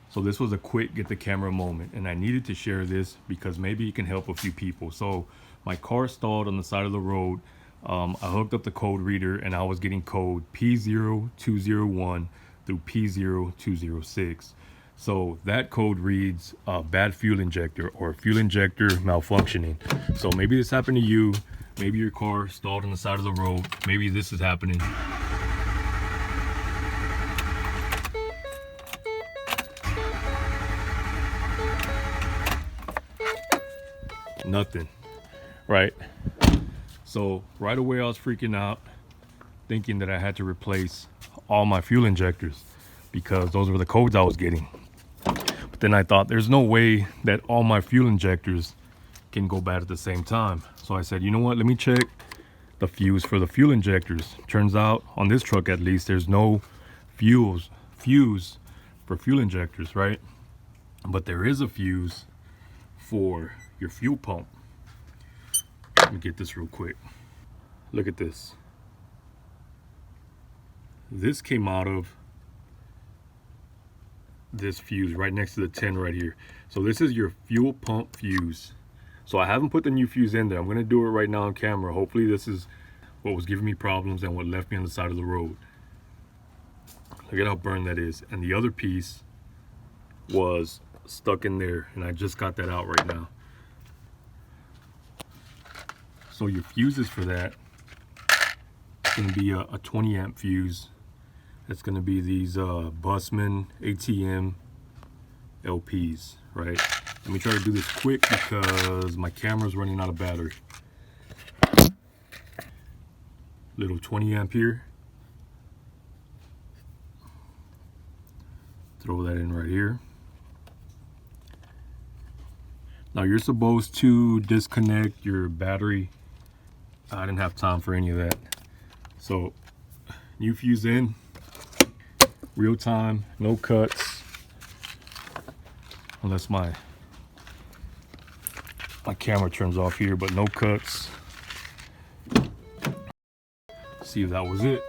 So this was a quick get the camera moment, and I needed to share this because maybe it can help a few people. So my car stalled on the side of the road. I hooked up the code reader and I was getting code P0201 through P0206. So that code reads bad fuel injector or fuel injector malfunctioning. So maybe this happened to you. Maybe your car stalled on the side of the road. Maybe this is happening. Nothing, right? So right away I was freaking out, thinking that I had to replace all my fuel injectors because those were the codes I was getting. But then I thought there's no way that all my fuel injectors can go bad at the same time. So I said, you know what, let me check the fuse for the fuel injectors. Turns out on this truck, at least, there's no fuse for fuel injectors, right? But there is a fuse for your fuel pump. Let me get this real quick. Look at this. This came out of this fuse right next to the 10 right here. So this is your fuel pump fuse. So I haven't put the new fuse in there. I'm gonna do it right now on camera. Hopefully this is what was giving me problems and what left me on the side of the road. Look at how burned that is. And the other piece was stuck in there, and I just got that out right now. So your fuses for that is going to be a 20 amp fuse. It's going to be these Busman ATM LPs, right? Let me try to do this quick because my camera's running out of battery. Little 20 amp here. Throw that in right here. Now you're supposed to disconnect your battery. I didn't have time for any of that. So new fuse in, real time, no cuts. Unless my camera turns off here, but no cuts. See if that was it.